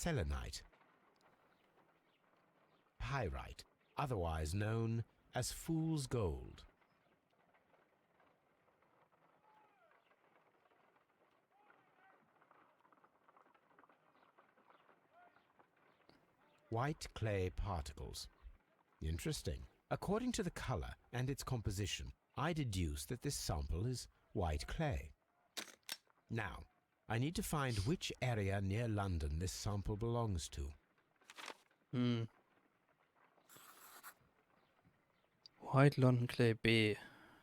selenite. Pyrite, otherwise known as fool's gold. White clay particles. Interesting. According to the color and its composition, I deduce that this sample is white clay. Now, I need to find which area near London this sample belongs to. White London Clay B.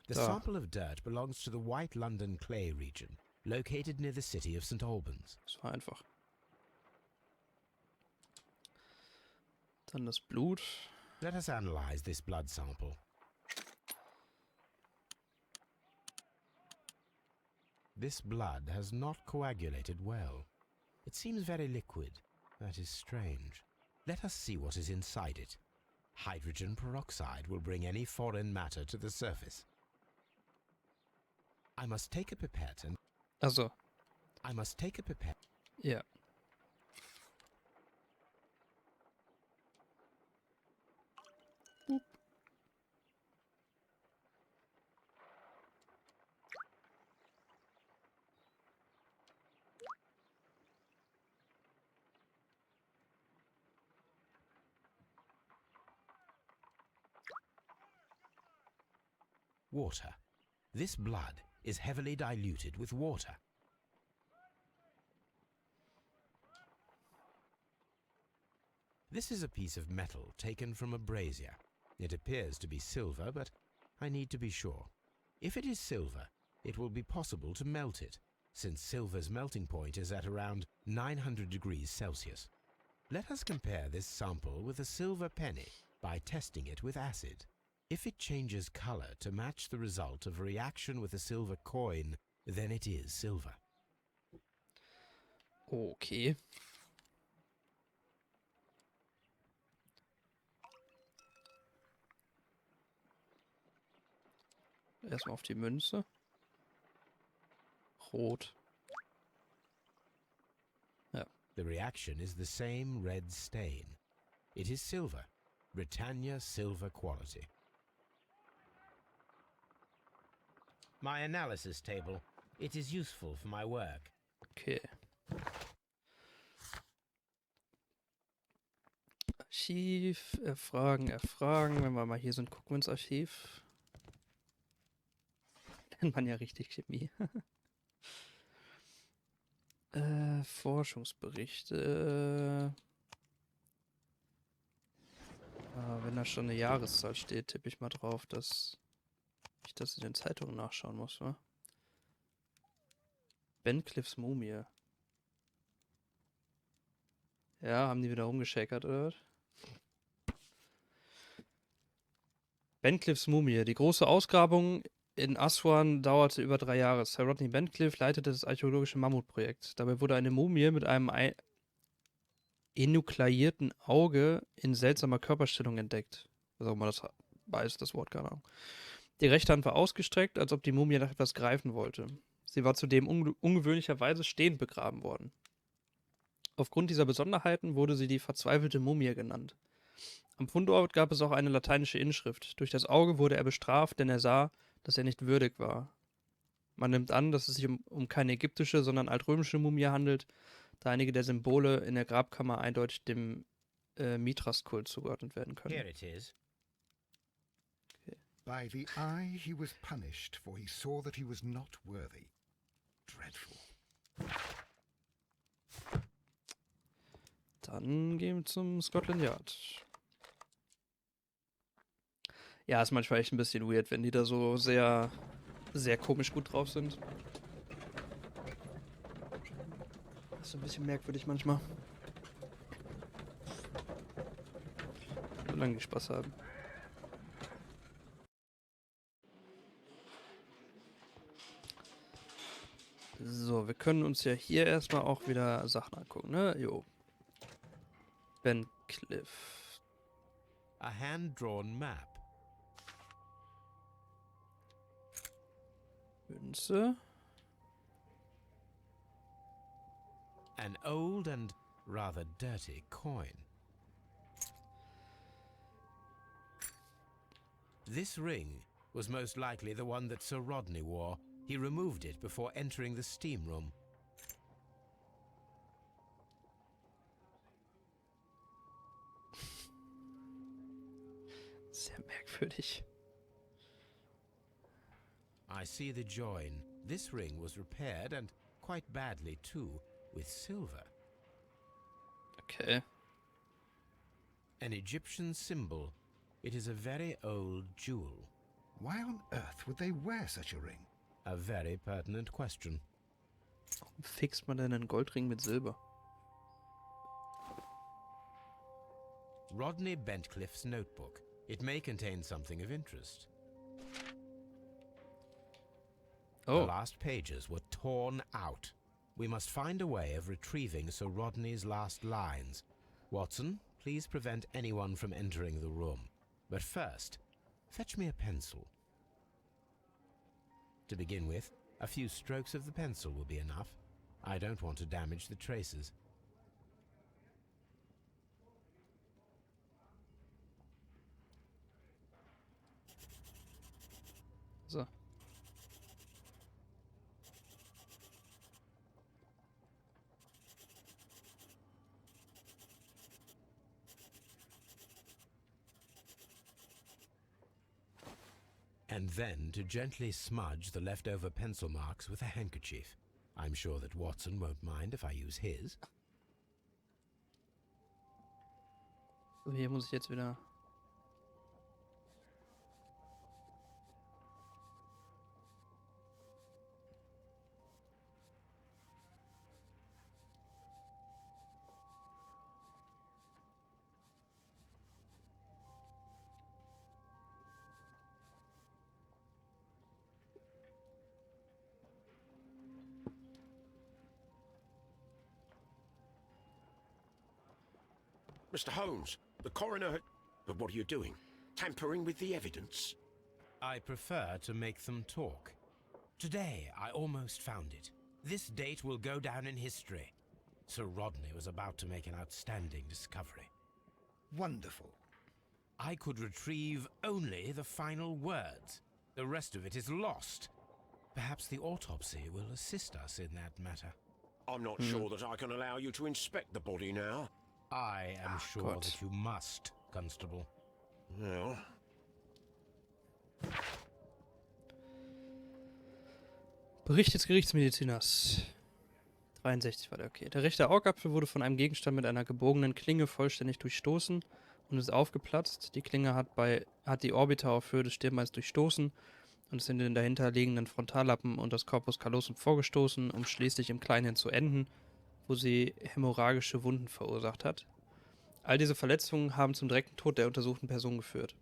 The sample of dirt belongs to the White London Clay region, located near the city of St. Albans. Das war einfach. Dann das Blut. Let us analyze this blood sample. This blood has not coagulated well. It seems very liquid. That is strange. Let us see what is inside it. Hydrogen peroxide will bring any foreign matter to the surface. I must take a pipette and... Also. I must take a pipette. Ja. Boop. Water. This blood is heavily diluted with water. This is a piece of metal taken from a brazier. It appears to be silver, but I need to be sure. If it is silver, it will be possible to melt it, since silver's melting point is at around 900 degrees Celsius. Let us compare this sample with a silver penny by testing it with acid. If it changes color to match the result of a reaction with a silver coin, then it is silver. Okay. Erstmal auf die Münze. Rot. Ja. The reaction is the same red stain. It is silver. Britannia silver quality. My analysis table. It is useful for my work. Okay. Archiv, erfragen. Wenn wir mal hier sind, gucken wir ins Archiv. Nennt man ja richtig Chemie. Forschungsberichte. Wenn da schon eine Jahreszahl steht, tippe ich mal drauf, dass ich das in den Zeitungen nachschauen muss, wa? Bencliffs Mumie. Ja, haben die wieder rumgeschäkert, oder? Bencliffs Mumie. Die große Ausgrabung in Aswan dauerte über 3 Jahre. Sir Rodney Bencliffe leitete das archäologische Mammutprojekt. Dabei wurde eine Mumie mit einem enukleierten Auge in seltsamer Körperstellung entdeckt. Was auch immer das heißt, das Wort, keine Ahnung. Die rechte Hand war ausgestreckt, als ob die Mumie nach etwas greifen wollte. Sie war zudem ungewöhnlicherweise stehend begraben worden. Aufgrund dieser Besonderheiten wurde sie die verzweifelte Mumie genannt. Am Fundort gab es auch eine lateinische Inschrift. Durch das Auge wurde er bestraft, denn er sah, dass er nicht würdig war. Man nimmt an, dass es sich um keine ägyptische, sondern altrömische Mumie handelt, da einige der Symbole in der Grabkammer eindeutig dem Mithras-Kult zugeordnet werden können. Here it is. Okay. By the eye he was punished, for he saw that he was not worthy. Dreadful. Dann gehen wir zum Scotland Yard. Ja, ist manchmal echt ein bisschen weird, wenn die da so sehr, sehr komisch gut drauf sind. Ist so ein bisschen merkwürdig manchmal. Solange die Spaß haben. So, wir können uns ja hier erstmal auch wieder Sachen angucken, ne? Jo. Bencliffe. A hand-drawn map. Münze. An old and rather dirty coin. This ring was most likely the one that Sir Rodney wore. He removed it before entering the steam room. Sehr merkwürdig. I see the join. This ring was repaired, and quite badly too, with silver. Okay. An Egyptian symbol. It is a very old jewel. Why on earth would they wear such a ring? A very pertinent question. Warum fixt man denn einen Goldring mit Silber? Rodney Bentcliffe's notebook. It may contain something of interest. Oh. The last pages were torn out. We must find a way of retrieving Sir Rodney's last lines. Watson, please prevent anyone from entering the room. But first, fetch me a pencil. To begin with, a few strokes of the pencil will be enough. I don't want to damage the traces. So. And then to gently smudge the leftover pencil marks with a handkerchief. I'm sure that Watson won't mind if I use his. So, hier muss ich jetzt wieder... Mr. Holmes, the coroner... But what are you doing? Tampering with the evidence? I prefer to make them talk. Today, I almost found it. This date will go down in history. Sir Rodney was about to make an outstanding discovery. Wonderful. I could retrieve only the final words. The rest of it is lost. Perhaps the autopsy will assist us in that matter. I'm not sure that I can allow you to inspect the body now. I am sure Gott. that you must, Constable. Well, Bericht des Gerichtsmediziners. 63 war der, okay. Der rechte Augapfel wurde von einem Gegenstand mit einer gebogenen Klinge vollständig durchstoßen und ist aufgeplatzt. Die Klinge hat die Orbita auf Höhe des Stirnbeins durchstoßen und ist in den dahinter liegenden Frontallappen und das Corpus callosum vorgestoßen, um schließlich im Kleinhirn zu enden, wo sie hämorrhagische Wunden verursacht hat. All diese Verletzungen haben zum direkten Tod der untersuchten Person geführt.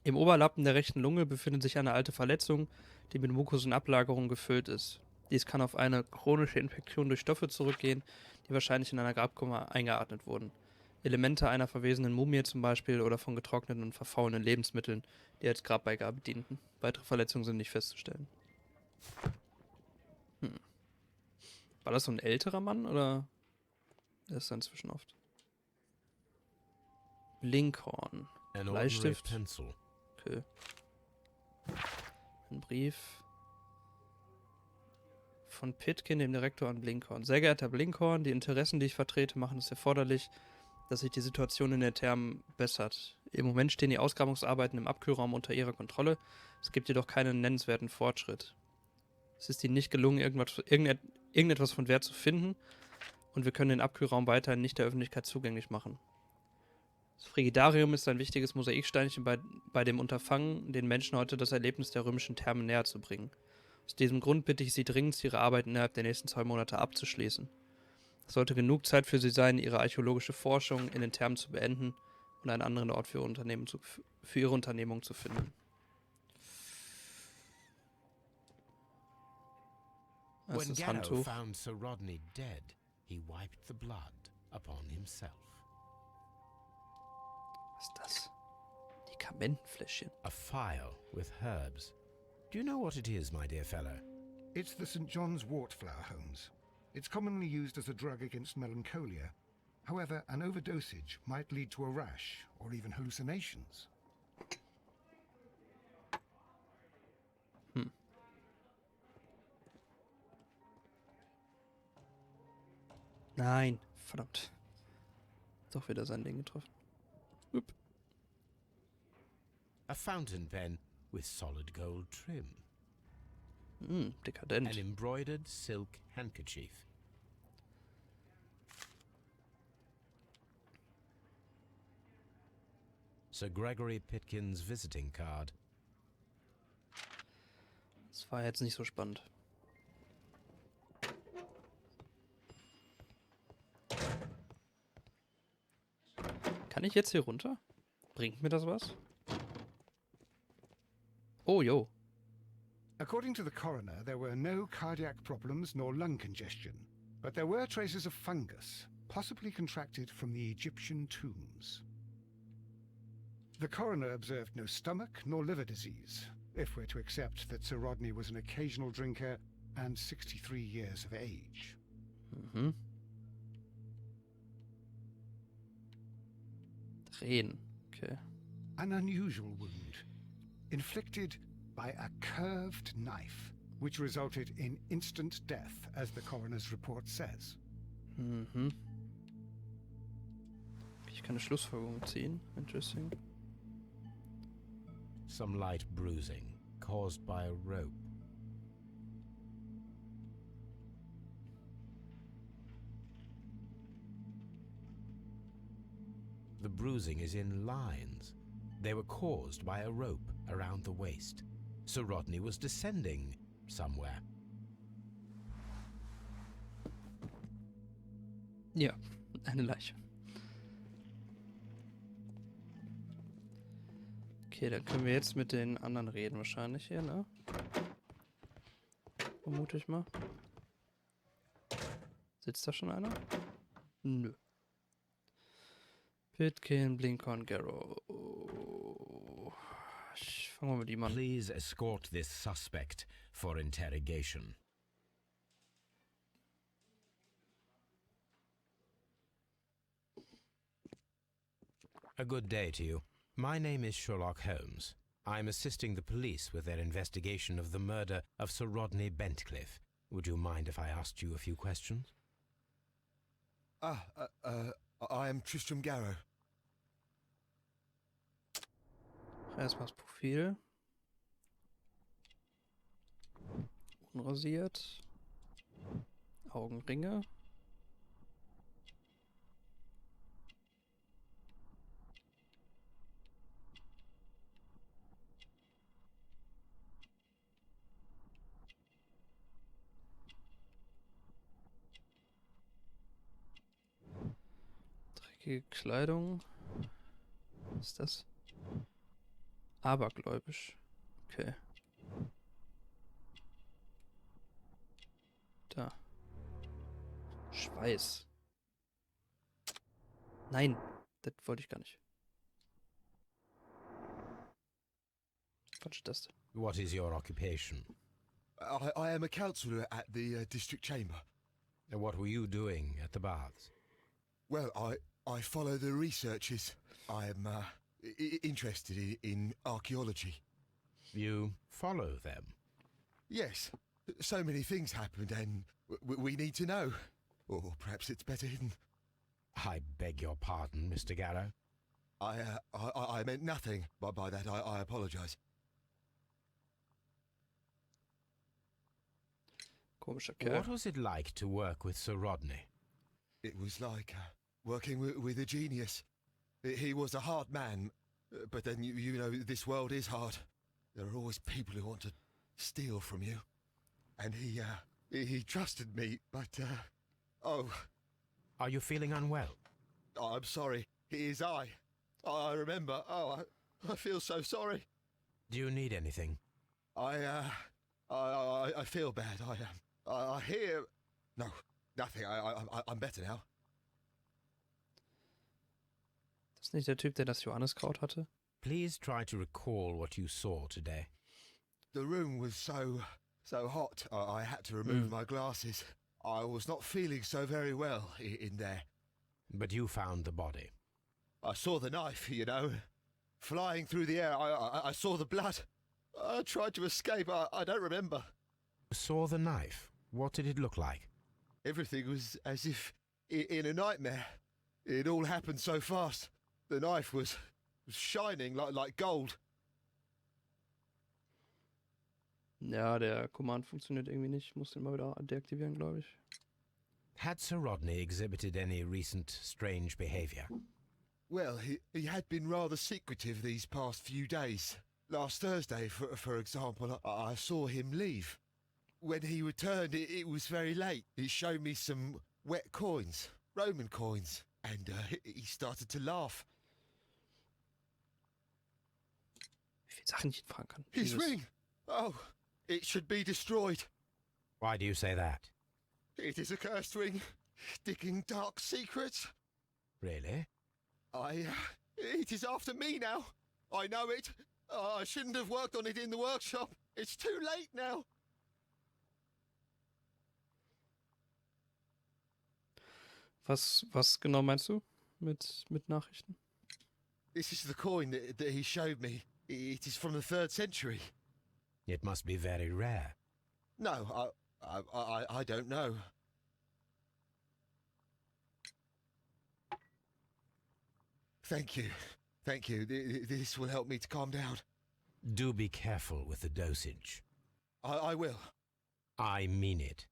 Im Oberlappen der rechten Lunge befindet sich eine alte Verletzung, die mit mukosen Ablagerungen gefüllt ist. Dies kann auf eine chronische Infektion durch Stoffe zurückgehen, die wahrscheinlich in einer Grabkammer eingeatmet wurden. Elemente einer verwesenen Mumie zum Beispiel oder von getrockneten und verfaulenen Lebensmitteln, die als Grabbeigabe dienten. Weitere Verletzungen sind nicht festzustellen. War das so ein älterer Mann oder ist er inzwischen oft? Blinkhorn. An ordinary Bleistift. pencil. Okay. Ein Brief von Pitkin, dem Direktor an Blinkhorn. Sehr geehrter Blinkhorn, die Interessen, die ich vertrete, machen es erforderlich, dass sich die Situation in der Thermen bessert. Im Moment stehen die Ausgrabungsarbeiten im Abkühlraum unter Ihrer Kontrolle. Es gibt jedoch keinen nennenswerten Fortschritt. Es ist Ihnen nicht gelungen, irgendetwas von Wert zu finden und wir können den Abkühlraum weiterhin nicht der Öffentlichkeit zugänglich machen. Das Frigidarium ist ein wichtiges Mosaiksteinchen bei dem Unterfangen, den Menschen heute das Erlebnis der römischen Thermen näher zu bringen. Aus diesem Grund bitte ich Sie dringend, Ihre Arbeit innerhalb der nächsten 2 Monate abzuschließen. Es sollte genug Zeit für Sie sein, Ihre archäologische Forschung in den Thermen zu beenden und einen anderen Ort für Ihre Unternehmung zu finden. Das When ist das Gallo Handtuch. found Sir Rodney dead, he wiped the blood upon himself. Was ist das? Medikamentenfläschchen. A phial with herbs. Do you know what it is, my dear fellow? It's the St. John's wort flower, Holmes. It's commonly used as a drug against melancholia, However, an overdosage might lead to a rash or even hallucinations. Nein, verdammt. Doch wieder sein Ding getroffen. Upp. A fountain pen with solid gold trim. Dekadent. An embroidered silk handkerchief. Sir Gregory Pitkin's visiting card. Das war jetzt nicht so spannend. Kann ich jetzt hier runter? Bringt mir das was? Oh, jo. According to the coroner, there were no cardiac problems nor lung congestion, but there were traces of fungus, possibly contracted from the Egyptian tombs. The coroner observed no stomach nor liver disease, if we're to accept that Sir Rodney was an occasional drinker and 63 years of age. Drehen. Okay. An unusual wound, inflicted by a curved knife, which resulted in instant death, as the coroner's report says. Ich kann eine Schlussfolgerung ziehen. Interesting. Some light bruising caused by a rope. The bruising is in lines. They were caused by a rope around the waist. Sir Rodney was descending somewhere. Ja, eine Leiche. Okay, dann können wir jetzt mit den anderen reden wahrscheinlich hier, ne? Vermute ich mal. Sitzt da schon einer? Nö. Pitkin, Blinkhorn, Garrow. Fangen wir mit ihm an. Please escort this suspect for interrogation. A good day to you. My name is Sherlock Holmes. I'm assisting the police with their investigation of the murder of Sir Rodney Bentcliffe. Would you mind if I asked you a few questions? I am Tristram Garrow. Erstmal das Profil. Unrasiert. Augenringe. Dreckige Kleidung. Was ist das? Abergläubisch. Okay. Da. Schweiß. Nein, das wollte ich gar nicht. Falsche Taste. What is your occupation? I am a councillor at the district chamber. And what were you doing at the baths? Well, I follow the researches. I am interested in archaeology. You follow them? Yes, so many things happened and we need to know. Or perhaps it's better hidden. I beg your pardon, Mr. Garrow. I meant nothing by that. I apologise. Komischer Kerl. What was it like to work with Sir Rodney? It was like working with a genius. He was a hard man, but then you know this world is hard. There are always people who want to steal from you. And he trusted me, but oh. Are you feeling unwell? I'm sorry. It is I remember. Oh, I feel so sorry. Do you need anything? I feel bad. I hear. No, nothing. I'm better now. Das ist nicht der Typ, der das Johanniskraut hatte? Please try to recall what you saw today. The room was so hot. I had to remove my glasses. I was not feeling so very well in there. But you found the body. I saw the knife, you know, flying through the air. I saw the blood. I tried to escape. I don't remember. You saw the knife. What did it look like? Everything was as if in a nightmare. It all happened so fast. The knife was shining like gold. Ja, der Command funktioniert irgendwie nicht. Ich muss den mal wieder deaktivieren, glaube ich. Had Sir Rodney exhibited any recent strange behavior? Well, he had been rather secretive these past few days. Last Thursday, for example, I saw him leave. When he returned, it was very late. He showed me some wet coins, Roman coins, and he started to laugh. Wie viele Sachen ich ihn fragen kann. His Jesus. ring! Oh, it should be destroyed. Why do you say that? It is a cursed ring, digging dark secrets. Really? It is after me now. I know it. I shouldn't have worked on it in the workshop. It's too late now. Was genau meinst du mit Nachrichten? This is the coin that he showed me. It is from the 3rd century. It must be very rare. No, I don't know. Thank you. Thank you. This will help me to calm down. Do be careful with the dosage. I will. I mean it.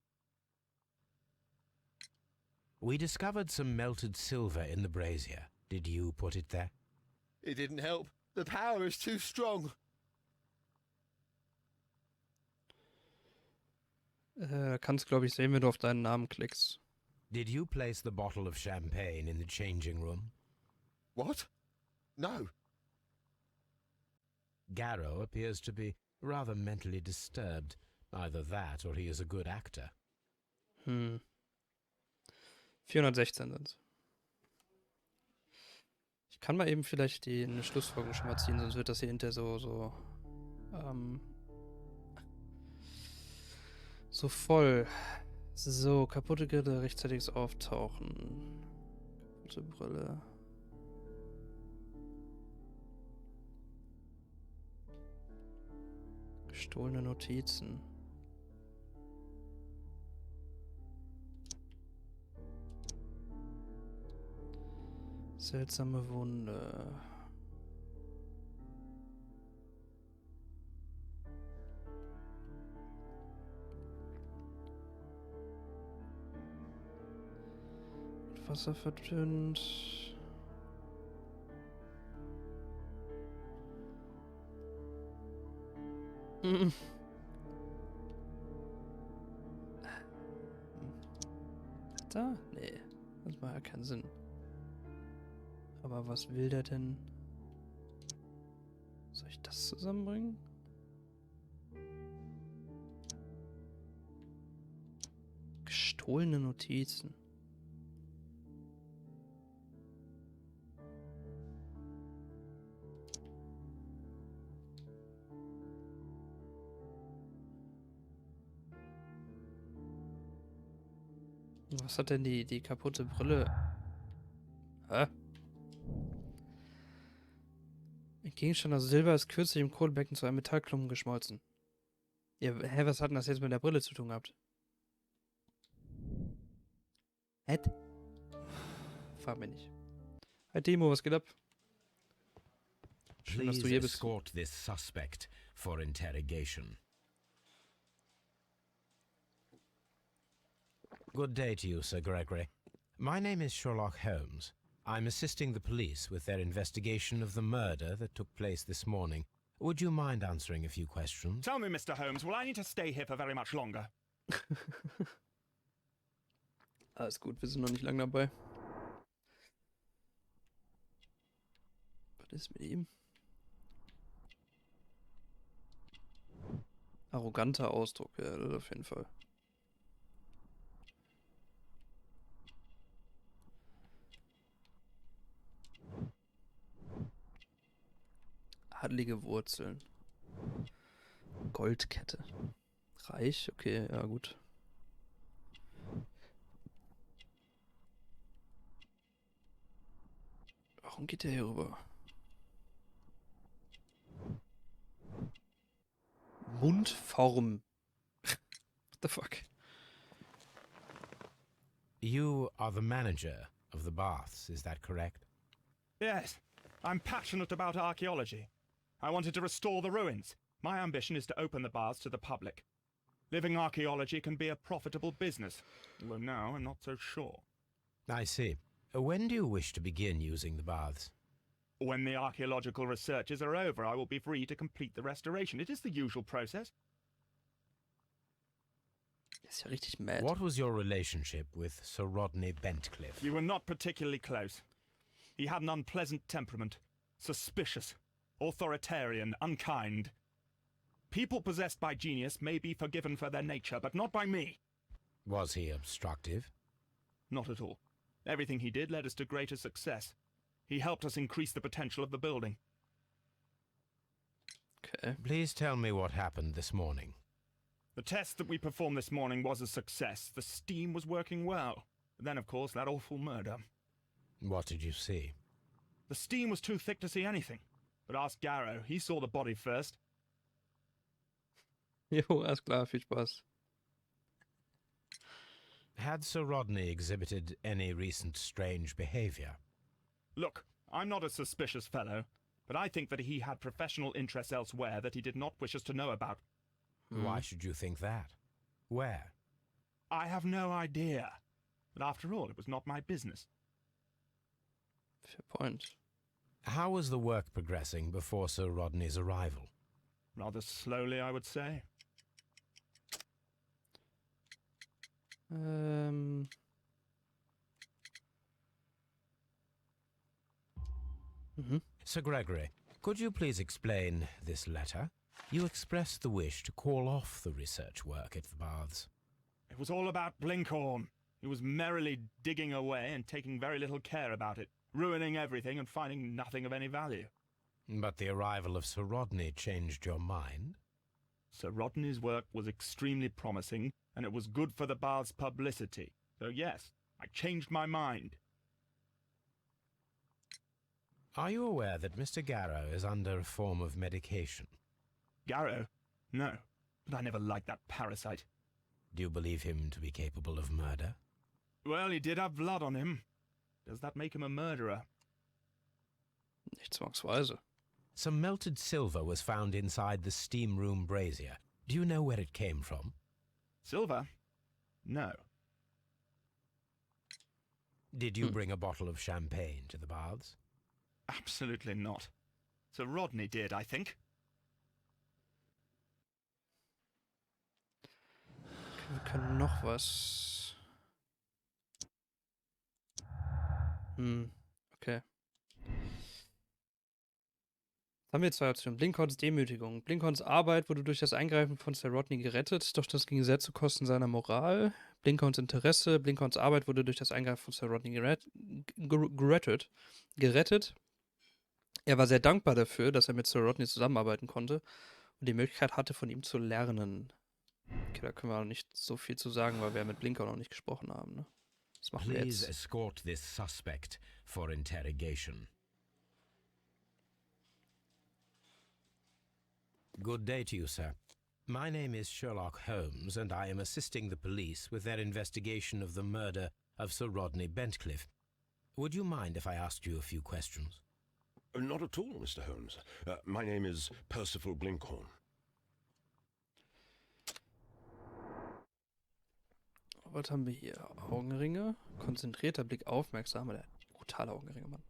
We discovered some melted silver in the brazier. Did you put it there? It didn't help. The power is too strong. Kannst, glaube ich, sehen, wenn du auf deinen Namen klickst. Did you place the bottle of champagne in the changing room? What? No. Garrow appears to be rather mentally disturbed. Either that or he is a good actor. 416 sind's. Ich kann mal eben vielleicht eine Schlussfolgerung schon mal ziehen, sonst wird das hier hinterher so voll. So, kaputte Grille, rechtzeitiges Auftauchen. Kaputte Brille. Gestohlene Notizen. Seltsame Wunde. Mit Wasser verdünnt. Da? Nee. Das macht ja keinen Sinn. Aber was will der denn? Soll ich das zusammenbringen? Gestohlene Notizen. Was hat denn die kaputte Brille? Hä? Ein Gegenstand aus Silber ist kürzlich im Kohlebecken zu einem Metallklumpen geschmolzen. Ja, hä, was hat denn das jetzt mit der Brille zu tun gehabt? Frag mich nicht. Hi Timo, was geht ab? Schön, dass du Please hier bist. escort this suspect for interrogation. Good day to you, Sir Gregory. My name is Sherlock Holmes. I'm assisting the police with their investigation of the murder that took place this morning. Would you mind answering a few questions? Tell me, Mr. Holmes, will I need to stay here for very much longer? Alles gut, wir sind noch nicht lang dabei. Was ist mit ihm? Arroganter Ausdruck, ja, das auf jeden Fall. Adlige Wurzeln. Goldkette. Reich? Okay, ja gut. Warum geht der hier rüber? Mundform. What the fuck? You are the manager of the baths, is that correct? Yes, I'm passionate about archaeology. I wanted to restore the ruins. My ambition is to open the baths to the public. Living archaeology can be a profitable business, although now I'm not so sure. I see. When do you wish to begin using the baths? When the archaeological researches are over, I will be free to complete the restoration. It is the usual process. Ist ja richtig mad. What was your relationship with Sir Rodney Bentcliffe? You were not particularly close. He had an unpleasant temperament, suspicious, authoritarian, unkind. People possessed by genius may be forgiven for their nature, but not by me. Was he obstructive? Not at all. Everything he did led us to greater success. He helped us increase the potential of the building. Okay. Please tell me what happened this morning. The test that we performed this morning was a success. The steam was working well. Then, of course, that awful murder. What did you see? The steam was too thick to see anything. But ask Garrow. He saw the body first. Jo, alles klar, viel Spaß. Had Sir Rodney exhibited any recent strange behavior? Look, I'm not a suspicious fellow, but I think that he had professional interests elsewhere that he did not wish us to know about. Why should you think that? Where? I have no idea. But after all, it was not my business. Fair point. How was the work progressing before Sir Rodney's arrival? Rather slowly, I would say. Sir Gregory, could you please explain this letter? You expressed the wish to call off the research work at the baths. It was all about Blinkhorn. He was merrily digging away and taking very little care about it, ruining everything and finding nothing of any value. But the arrival of Sir Rodney changed your mind? Sir Rodney's work was extremely promising, and it was good for the bath's publicity. So yes, I changed my mind. Are you aware that Mr. Garrow is under a form of medication? Garrow? No, but I never liked that parasite. Do you believe him to be capable of murder? Well, he did have blood on him. Does that make him a murderer? Nicht zwangsweise. Some melted silver was found inside the steam room brazier. Do you know where it came from? Silver? No. Did you bring a bottle of champagne to the baths? Absolutely not. Sir Rodney did, I think. Okay, wir können noch was. Okay. Dann haben wir zwei Optionen. Blinkhorns Demütigung. Blinkhorns Arbeit wurde durch das Eingreifen von Sir Rodney gerettet, doch das ging sehr zu Kosten seiner Moral. Blinkhorns Interesse. Blinkhorns Arbeit wurde durch das Eingreifen von Sir Rodney gerettet. Er war sehr dankbar dafür, dass er mit Sir Rodney zusammenarbeiten konnte und die Möglichkeit hatte, von ihm zu lernen. Okay, da können wir noch nicht so viel zu sagen, weil wir mit Blinkhorn noch nicht gesprochen haben. Ne? Das machen wir Please jetzt. escort this suspect for interrogation. Good day to you, sir. My name is Sherlock Holmes, and I am assisting the police with their investigation of the murder of Sir Rodney Bentcliffe. Would you mind if I asked you a few questions? Not at all, Mr. Holmes. My name is Percival Blinkhorn. Was haben wir hier? Augenringe, konzentrierter Blick, aufmerksam. Der hat brutale Augenringe, Mann.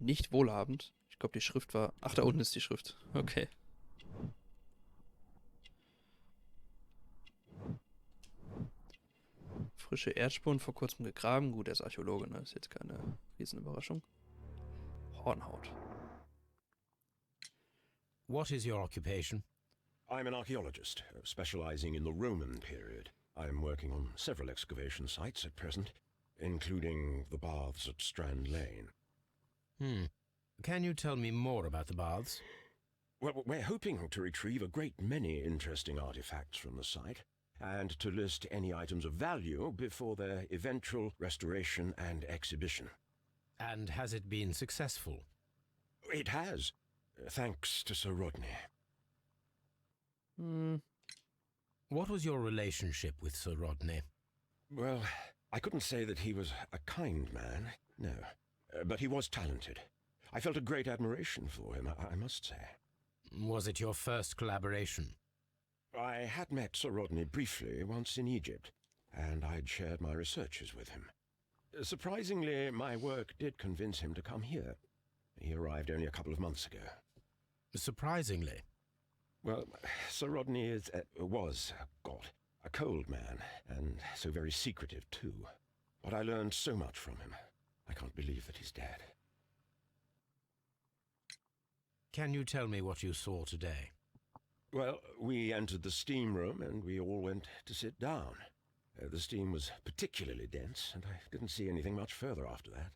Nicht wohlhabend. Ich glaube, die Schrift war... Ach, da unten ist die Schrift. Okay. Frische Erdspuren, vor kurzem gegraben. Gut, er ist Archäologe, ne? Ist jetzt keine Riesenüberraschung. Hornhaut. What is your occupation? I'm an archaeologist, specializing in the Roman period. I'm working on several excavation sites at present, including the baths at Strand Lane. Can you tell me more about the baths? Well, we're hoping to retrieve a great many interesting artifacts from the site, and to list any items of value before their eventual restoration and exhibition. And has it been successful? It has, thanks to Sir Rodney. What was your relationship with Sir Rodney? Well, I couldn't say that he was a kind man, no, but he was talented. I felt a great admiration for him, I must say. Was it your first collaboration? I had met Sir Rodney briefly once in Egypt, and I'd shared my researches with him. Surprisingly, my work did convince him to come here. He arrived only a couple of months ago. Surprisingly? Well, Sir Rodney was a cold man, and so very secretive too. But I learned so much from him. I can't believe that he's dead. Can you tell me what you saw today? Well, we entered the steam room and we all went to sit down. The steam was particularly dense, and I didn't see anything much further after that.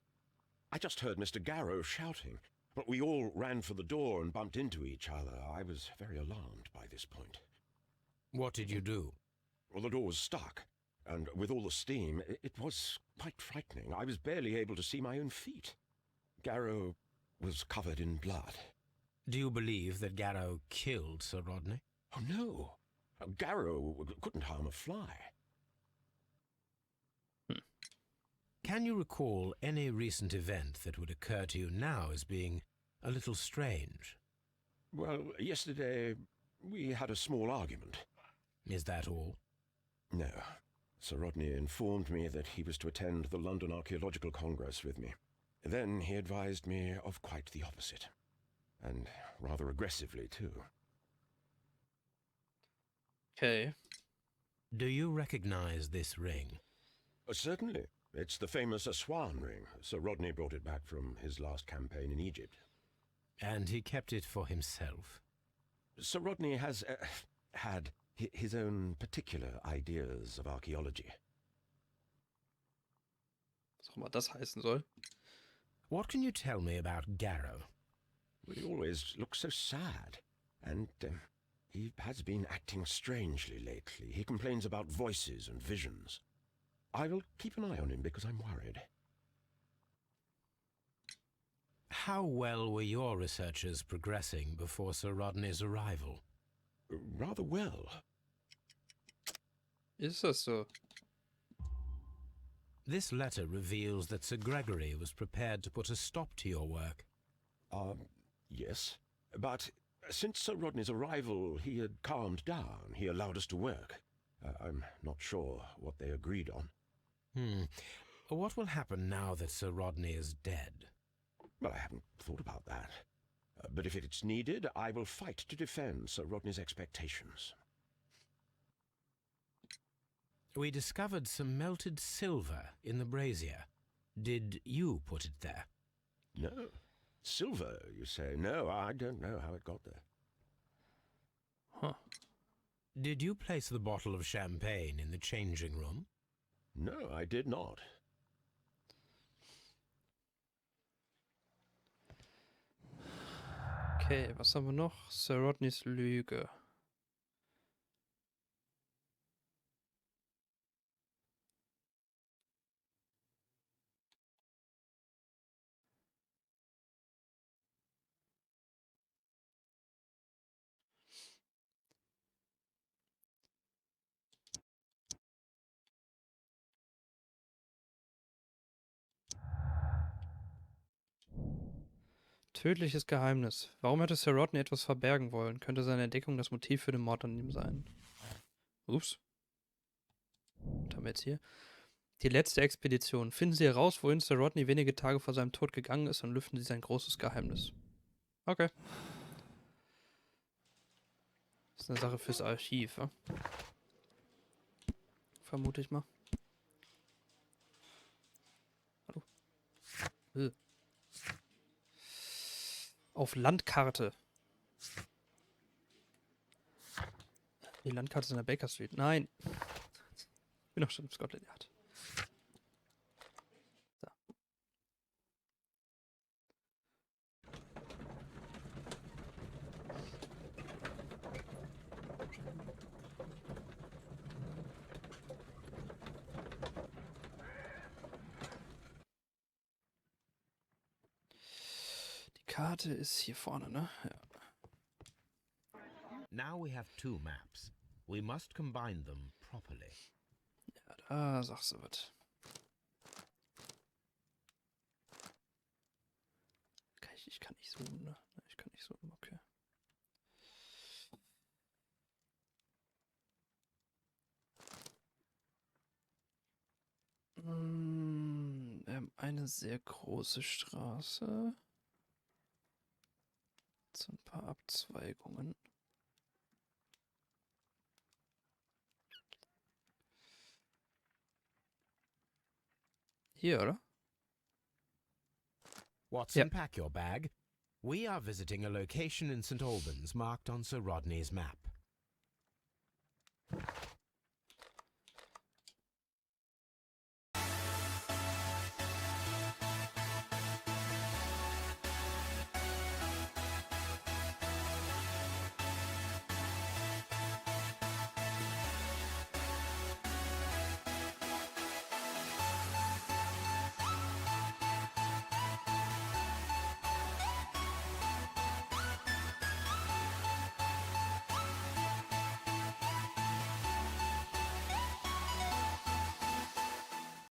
I just heard Mr. Garrow shouting, but we all ran for the door and bumped into each other. I was very alarmed by this point. What did you do? Well, the door was stuck, and with all the steam, it was quite frightening. I was barely able to see my own feet. Garrow was covered in blood. Do you believe that Garrow killed Sir Rodney? Oh, no. Garrow couldn't harm a fly. Can you recall any recent event that would occur to you now as being a little strange? Well, yesterday we had a small argument. Is that all? No. Sir Rodney informed me that he was to attend the London Archaeological Congress with me. Then he advised me of quite the opposite. And rather aggressively, too. Okay. Do you recognize this ring? Certainly. It's the famous Aswan ring. Sir Rodney brought it back from his last campaign in Egypt. And he kept it for himself? Sir Rodney has had his own particular ideas of archaeology. Was auch immer das heißen soll. What can you tell me about Garrow? He always looks so sad, and he has been acting strangely lately. He complains about voices and visions. I will keep an eye on him because I'm worried. How well were your researches progressing before Sir Rodney's arrival? Rather well. Ist das so? This letter reveals that Sir Gregory was prepared to put a stop to your work. Yes. But since Sir Rodney's arrival, he had calmed down. He allowed us to work. I'm not sure what they agreed on. What will happen now that Sir Rodney is dead? Well, I haven't thought about that. But if it's needed, I will fight to defend Sir Rodney's expectations. We discovered some melted silver in the brazier. Did you put it there? No. Silver, you say? No, I don't know how it got there. Huh. Did you place the bottle of champagne in the changing room? No, I did not. Okay, was haben wir noch? Sir Rodneys Lüge. Tödliches Geheimnis. Warum hätte Sir Rodney etwas verbergen wollen? Könnte seine Entdeckung das Motiv für den Mord an ihm sein? Ups. Was haben wir jetzt hier? Die letzte Expedition. Finden Sie heraus, wohin Sir Rodney wenige Tage vor seinem Tod gegangen ist, und lüften Sie sein großes Geheimnis. Okay. Das ist eine Sache fürs Archiv, ja? Vermute ich mal. Hallo. Auf Landkarte. Die Landkarte ist in der Baker Street. Nein. Ich bin doch schon im Scotland Yard. So. Karte ist hier vorne, ne? Ja. Now we have two maps. We must combine them properly. Ja, da sagst du was. Ich kann nicht zoomen, ne? Ich kann nicht zoomen, okay. Wir haben eine sehr große Straße. So ein paar Abzweigungen. Hier, oder? Watson, Yep. pack your bag. We are visiting a location in St. Albans marked on Sir Rodney's map.